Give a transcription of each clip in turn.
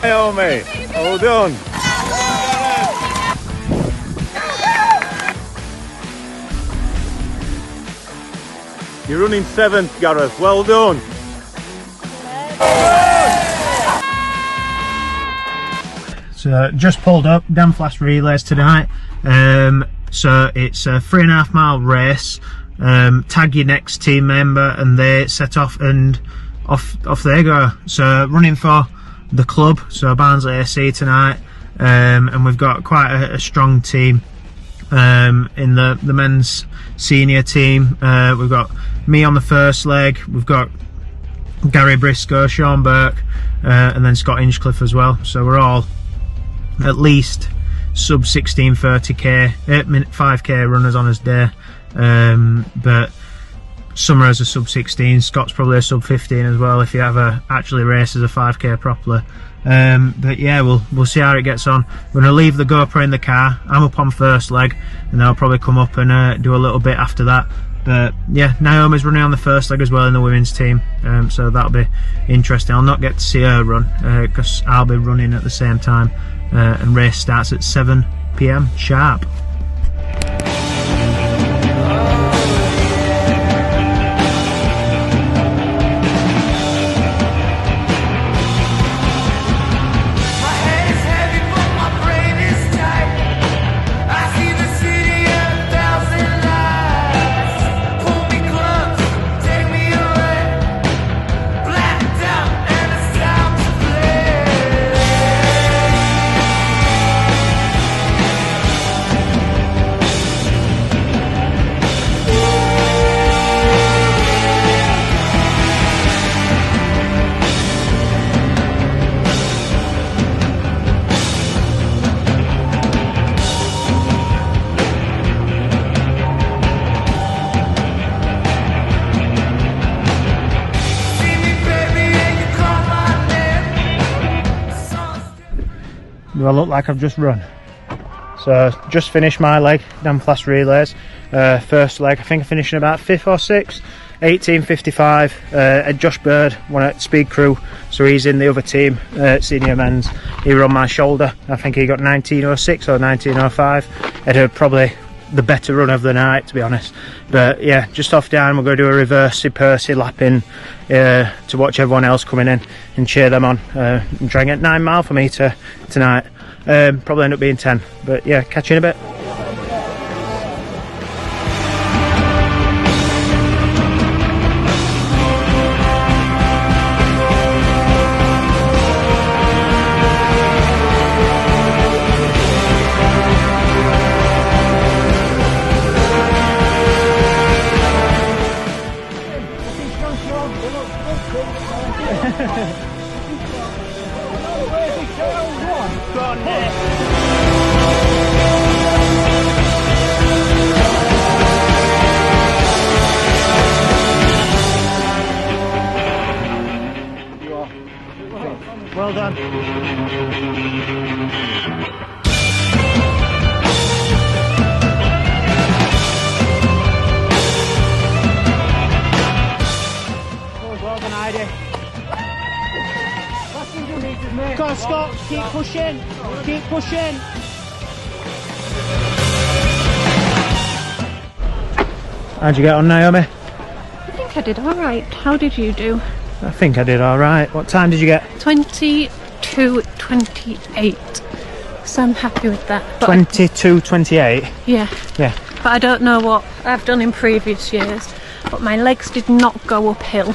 Naomi, hold on. You're running 7th, Gareth. Well done. So just pulled up Damflask Relays tonight. So it's a 3.5 mile race. Tag your next team member and they set off and off they go. So running for the club, so Barnsley AC tonight, and we've got quite a strong team in the men's senior team. We've got me on the first leg, we've got Gary Briscoe, Sean Burke, and then Scott Hinchcliffe as well. So we're all at least sub 16:30k, 5k runners on his day, but some are as a sub 16. Scott's probably a sub 15 as well if you ever actually race as a 5k properly. But yeah, we'll see how it gets on. We're gonna leave the GoPro in the car. I'm up on first leg, and then I'll probably come up and do a little bit after that. But yeah, Naomi's running on the first leg as well in the women's team, so that'll be interesting. I'll not get to see her run because I'll be running at the same time, and race starts at 7 PM sharp. Do I look like I've just run? So just finished my leg, Damflask Relays. First leg, I think I finished in about 5th or 6th, 18:55. Josh Bird won at Speed Crew, so he's in the other team, senior men's. He was on my shoulder. I think he got 19:06 or 19:05. Had probably the better run of the night, to be honest. But yeah, just off down, we're going to do a reversey-persy lapping to watch everyone else coming in and cheer them on, and try and get 9 mile for me tonight. Probably end up being 10, but yeah, catch you in a bit. Well done. Well done, Heidi. Go on, Scott, keep pushing, keep pushing. How'd you get on, Naomi? I think I did alright. How did you do? I think I did alright. What time did you get? 22:28. So I'm happy with that. 22:28? Yeah. Yeah. But I don't know what I've done in previous years. But my legs did not go uphill.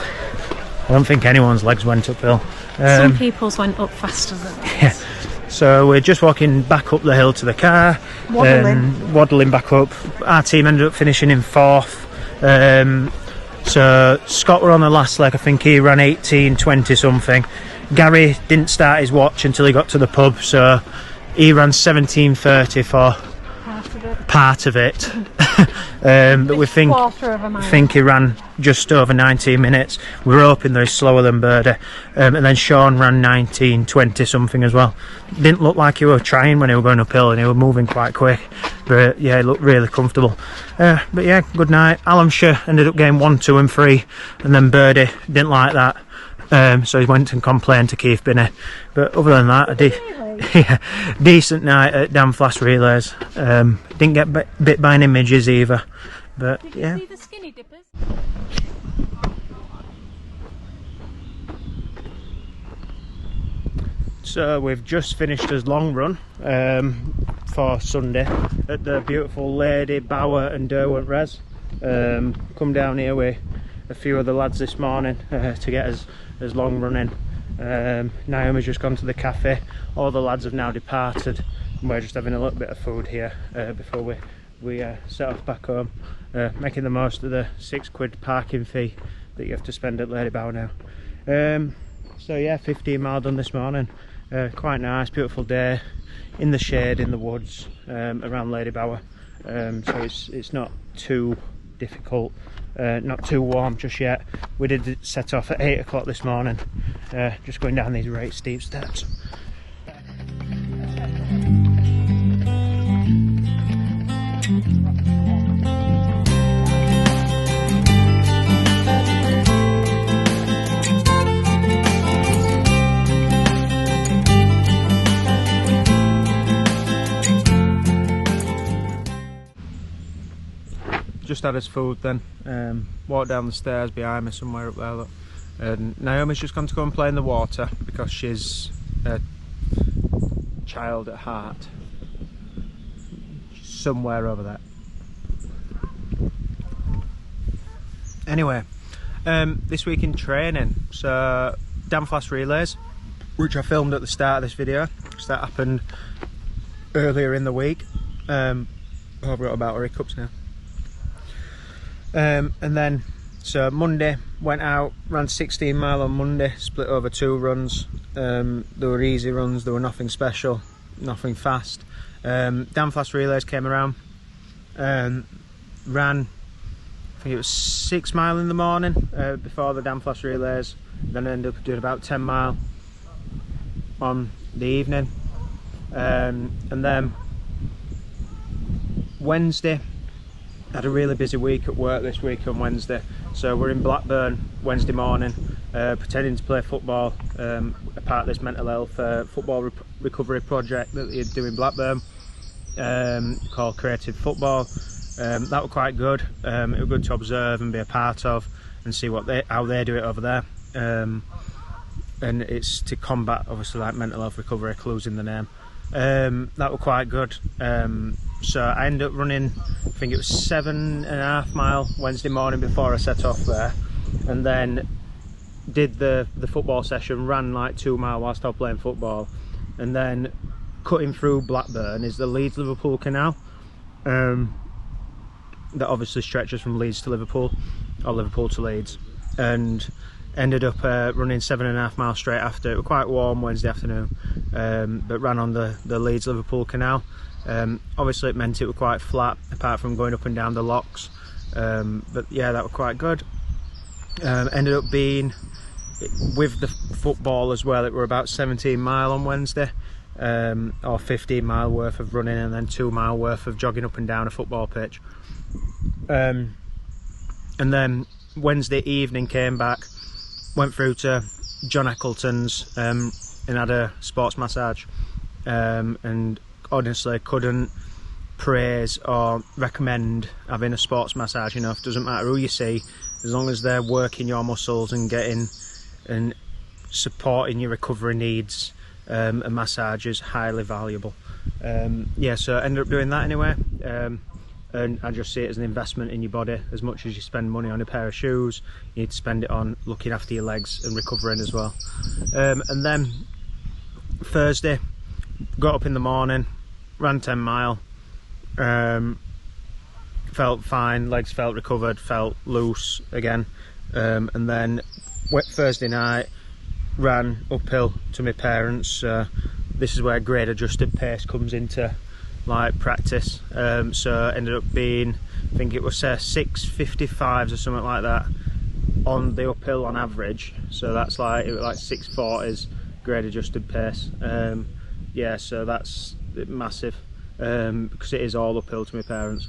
I don't think anyone's legs went uphill. Some people's went up faster than others. Yeah. So we're just walking back up the hill to the car. Waddling back up. Our team ended up finishing in 4th. So Scott were on the last leg. I think he ran 18:20 something. Gary didn't start his watch until he got to the pub, so he ran 17:30 for part of it. But we think he ran just over 19 minutes. We were hoping they're slower than Birdie, and then Sean ran 19:20 something as well. Didn't look like he were trying when he were going uphill, and he were moving quite quick, but yeah, he looked really comfortable. But yeah, good night. Alamshire ended up getting 1, 2 and 3, and then Birdie didn't like that. So he went and complained to Keith Binney. But other than that, decent night at Damflask Relays. Didn't get bit by any midges either. But yeah. See the skinny dippers? So we've just finished his long run for Sunday at the beautiful Ladybower and Derwent Res. Come down here with a few of the lads this morning to get us long running. Naomi's just gone to the cafe. All the lads have now departed, and we're just having a little bit of food here before we set off back home, making the most of the £6 parking fee that you have to spend at Ladybower now. So yeah, 15 mile done this morning. Quite nice, beautiful day in the shade in the woods around Ladybower. So it's not too difficult, not too warm just yet. We did set off at 8 o'clock this morning, just going down these right steep steps. Just had his food then, walked down the stairs behind me somewhere up there, look. And Naomi's just gone to go and play in the water because she's a child at heart. Somewhere over there. Anyway, this week in training, so Damflask Relays, which I filmed at the start of this video, because that happened earlier in the week. I've got about hiccups now. And then, so Monday, went out, ran 16 mile on Monday, split over 2 runs. They were easy runs, they were nothing special, nothing fast. Damflask Relays came around, ran, I think it was 6 mile in the morning before the Damflask Relays, then ended up doing about 10 mile on the evening. And then Wednesday, had a really busy week at work this week on Wednesday, so we're in Blackburn Wednesday morning, pretending to play football, a part of this mental health football recovery project that they do in Blackburn, called Creative Football. That was quite good. It was good to observe and be a part of and see how they do it over there. And it's to combat obviously like mental health recovery, clues in the name. That was quite good. So I ended up running, I think it was 7.5 mile Wednesday morning before I set off there, and then did the football session, ran like 2 mile whilst I was playing football, and then cutting through Blackburn is the Leeds-Liverpool canal, that obviously stretches from Leeds to Liverpool, or Liverpool to Leeds, and ended up running 7.5 miles straight after. It was quite warm Wednesday afternoon, but ran on the Leeds-Liverpool canal. Obviously it meant it was quite flat apart from going up and down the locks, but yeah, that was quite good. Ended up being, with the football as well, it were about 17 mile on Wednesday, or 15 mile worth of running and then 2 mile worth of jogging up and down a football pitch. And then Wednesday evening came back, went through to John Eccleton's and had a sports massage, and honestly couldn't praise or recommend having a sports massage enough. Doesn't matter who you see, as long as they're working your muscles and getting and supporting your recovery needs, a massage is highly valuable. Yeah, so I ended up doing that anyway, and I just see it as an investment in your body. As much as you spend money on a pair of shoes, you need to spend it on looking after your legs and recovering as well. And then Thursday, got up in the morning, ran 10 mile, felt fine, legs felt recovered, felt loose again, and then Thursday night ran uphill to my parents. This is where grade adjusted pace comes into like practice, so ended up being, I think it was 6:55s or something like that on the uphill on average, so that's like, it was like 6:40s grade adjusted pace. Yeah, so that's massive, because it is all uphill to my parents,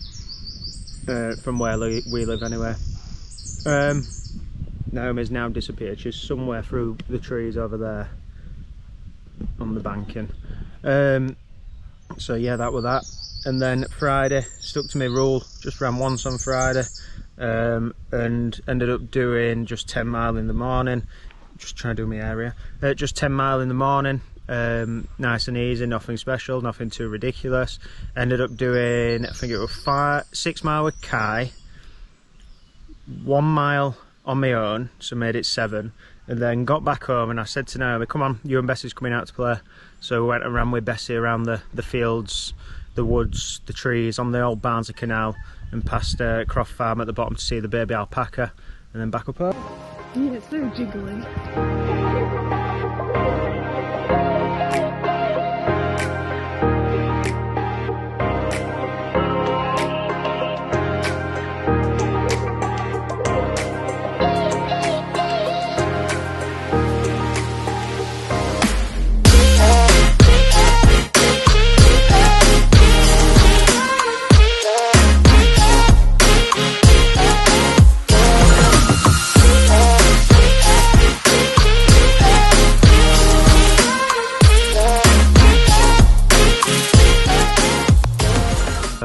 from where we live anyway. Naomi's now disappeared. She's somewhere through the trees over there on the banking. So yeah, that was that. And then Friday, stuck to my rule, just ran once on Friday, and ended up doing just 10 mile in the morning. Just trying to do my area. Just 10 mile in the morning, nice and easy, nothing special, nothing too ridiculous. Ended up doing, I think it was 6 mile with Kai, 1 mile on my own, so made it 7, and then got back home and I said to Naomi, come on, you and Bessie's coming out to play. So we went and ran with Bessie around the fields, the woods, the trees, on the old Barnsley Canal, and past Croft Farm at the bottom to see the baby alpaca, and then back up home. Yeah, it's so jiggly.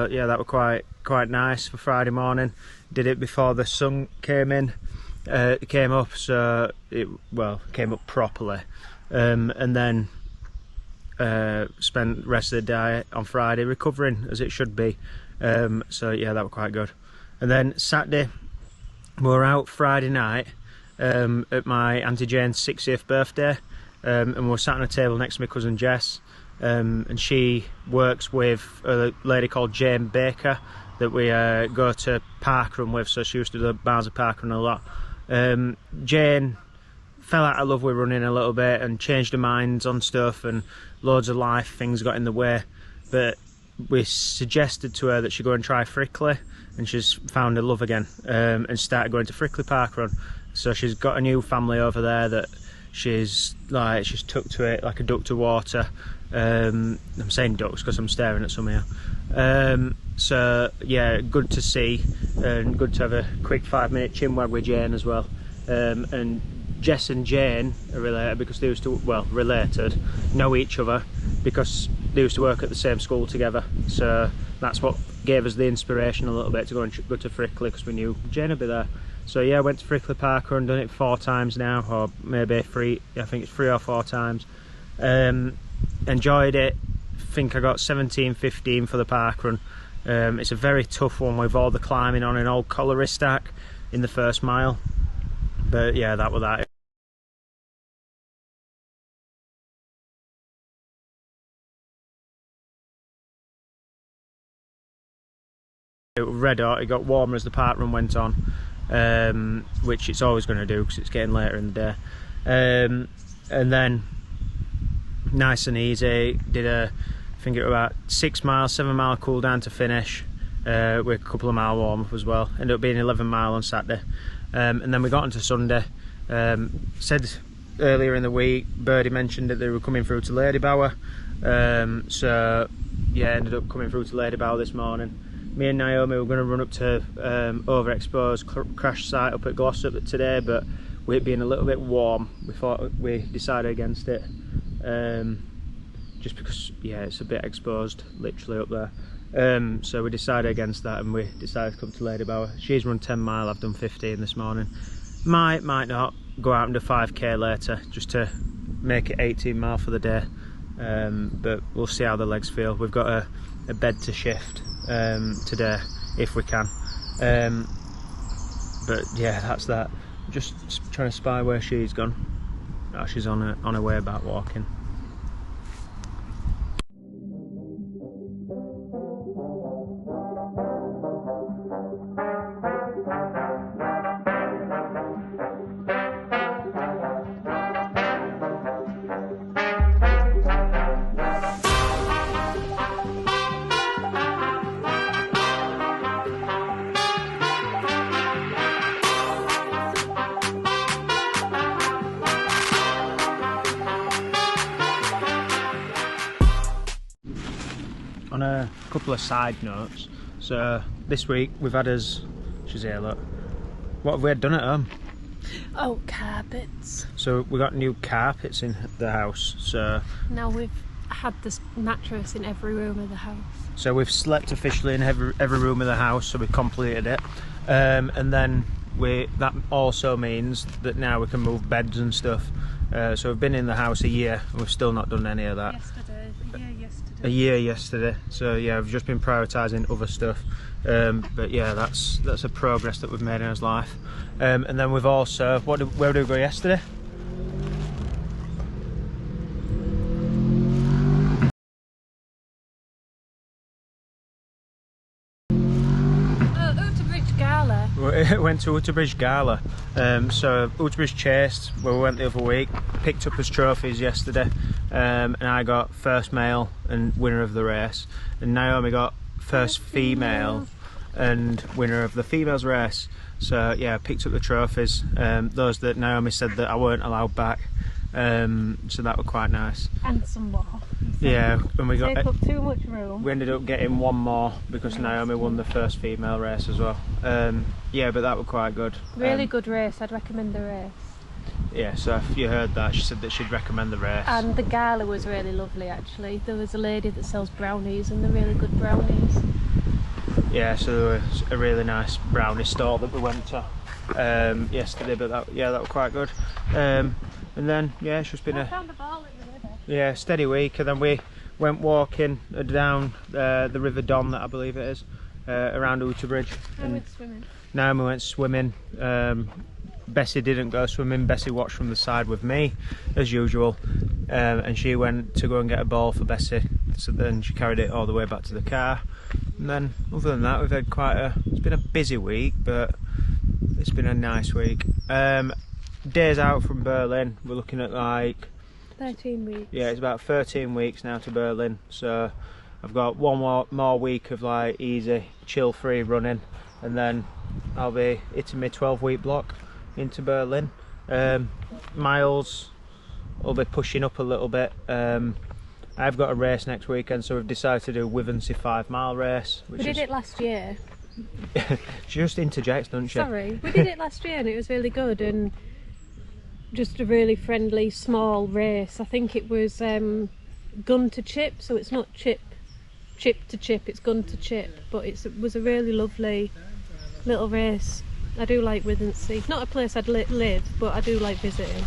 Yeah, that was quite nice for Friday morning. Did it before the sun came in, came up, so it came up properly, and then spent the rest of the day on Friday recovering as it should be. So yeah, that was quite good. And then Saturday we were out Friday night at my Auntie Jane's 60th birthday, and we were sat on a table next to my cousin Jess. And she works with a lady called Jane Baker that we go to parkrun with, so she used to do the Barnsley parkrun a lot. Jane fell out of love with running a little bit and changed her minds on stuff, and loads of life things got in the way, but we suggested to her that she go and try Frickley, and she's found her love again, and started going to Frickley parkrun. So she's got a new family over there that she's took to it like a duck to water. I'm saying ducks because I'm staring at some here. So yeah, good to see, and good to have a quick 5-minute chinwag with Jane as well. And Jess and Jane are related because they used to, know each other because they used to work at the same school together. So that's what gave us the inspiration a little bit to go to Frickley, because we knew Jane would be there. So yeah, I went to Frickley Parker and done it 4 times now, or maybe 3, I think it's 3 or 4 times. Enjoyed it. I think I got 17-15 for the parkrun. It's a very tough one with all the climbing on an old colliery stack in the first mile, but yeah, that was that. It was red hot. It got warmer as the parkrun went on, which it's always going to do because it's getting later in the day. And then nice and easy, did I think it was about 6 miles, 7 mile cool down to finish, with a couple of mile warm up as well. Ended up being 11 mile on Saturday, and then we got onto Sunday. Said earlier in the week, Birdie mentioned that they were coming through to Ladybower, so yeah, ended up coming through to Ladybower this morning. Me and Naomi were going to run up to overexposed crash site up at Glossop today, but with it being a little bit warm, we decided against it. Just because, yeah, it's a bit exposed literally up there, so we decided against that, and we decided to come to Ladybower. She's run 10 mile, I've done 15 this morning. Might not go out and do 5k later just to make it 18 mile for the day, but we'll see how the legs feel. We've got a bed to shift today if we can, but yeah, that's that. Just trying to spy where she's gone. Oh, she's on her way back walking. On a couple of side notes, so this week we've had she's here, look. What have we had done at home? Oh, carpets. So we got new carpets in the house. So Now we've had this mattress in every room of the house. So we've slept officially in every room of the house, so we've completed it. And then that also means that now we can move beds and stuff. So we've been in the house a year and we've still not done any of that. A year yesterday. So yeah, we've just been prioritising other stuff. But yeah, that's a progress that we've made in our life. And then we've also, where did we go yesterday? We went to Uterbridge Gala. So Uterbridge Chase, where we went the other week, picked up as trophies yesterday, and I got first male and winner of the race, and Naomi got first female and winner of the females race. So yeah, picked up the trophies, those that Naomi said that I weren't allowed back, so that was quite nice. And some more. Yeah, and we got take up too much room. We ended up getting one more because Naomi won the first female race as well. Yeah, but that was quite good. Really good race. I'd recommend the race. Yeah, so if you heard that, she said that she'd recommend the race. And the gala was really lovely actually. There was a lady that sells brownies and they're really good brownies. Yeah, so there was a really nice brownie store that we went to yesterday, but that was quite good. And then yeah, it's just been a steady week, and then we went walking down the River Don, that I believe it is, around Uterbridge. I went swimming. Naomi went swimming. Bessie didn't go swimming. Bessie watched from the side with me as usual, and she went to go and get a ball for Bessie, so then she carried it all the way back to the car. And then other than that, we've had it's been a busy week, but it's been a nice week. Days out from Berlin, we're looking at like 13 weeks. Yeah, it's about 13 weeks now to Berlin, so I've got one more week of like easy chill free running, and then I'll be hitting my 12-week block into Berlin. Miles will be pushing up a little bit. I've got a race next weekend, so we've decided to do Wivensey 5-mile race. We did it last year. She just interjects, doesn't she? Sorry, we did it last year and it was really good, and just a really friendly small race. I think it was gun to chip, so it's not chip to chip, it's gun to chip, but it was a really lovely little race. I do like Wivensey. Not a place I'd live, but I do like visiting.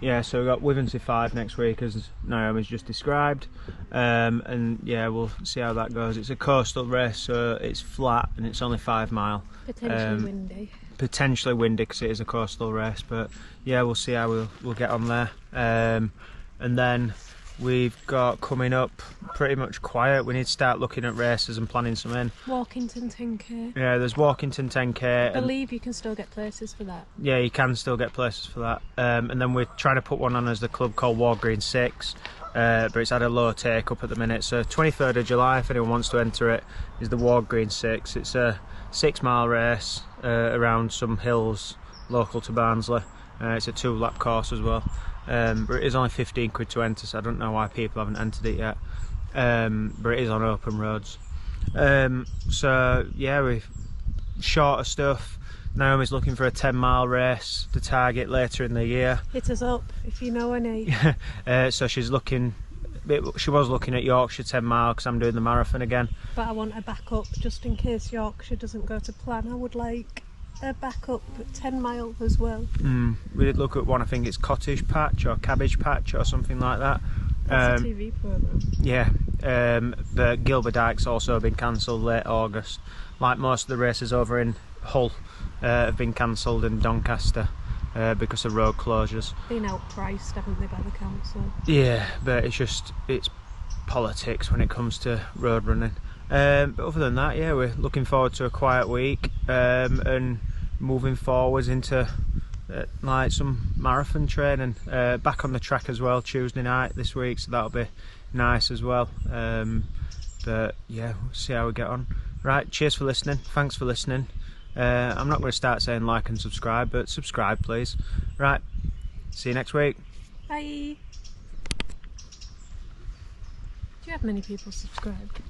Yeah, so we've got Wivensey 5 next week, as Naomi's just described, and yeah, we'll see how that goes. It's a coastal race, so it's flat and it's only 5 mile. Potentially windy. Potentially windy because it is a coastal race, but yeah, we'll see how we'll get on there. And then we've got coming up pretty much quiet. We need to start looking at races and planning some in. Walkington 10k. Yeah, there's Walkington 10k. I believe you can still get places for that. Yeah, you can still get places for that. And then we're trying to put one on as the club called Ward Green 6, but it's had a low take up at the minute. So 23rd of July, if anyone wants to enter it, is the Ward Green 6. It's a 6-mile race around some hills local to Barnsley. It's a 2-lap course as well. But it is only 15 quid to enter, so I don't know why people haven't entered it yet. But it is on open roads. So yeah, we've shorter stuff. Naomi's looking for a 10-mile race to target later in the year. Hit us up if you know any. So she was looking at Yorkshire 10 mile because I'm doing the marathon again. But I want a backup just in case Yorkshire doesn't go to plan. I would like a backup 10 mile as well. We did look at one, I think it's Cottage Patch or Cabbage Patch or something like that. That's a TV programme. Yeah, but Gilbert Dyke's also been cancelled late August. Like most of the races over in Hull have been cancelled in Doncaster because of road closures. Been outpriced, haven't they, by the council? Yeah, but it's politics when it comes to road running. But other than that, yeah, we're looking forward to a quiet week and moving forwards into like some marathon training. Back on the track as well Tuesday night this week, so that'll be nice as well. But yeah, we'll see how we get on. Right, cheers for listening. Thanks for listening. I'm not going to start saying like and subscribe, but subscribe please. Right, see you next week. Bye. Do you have many people subscribed?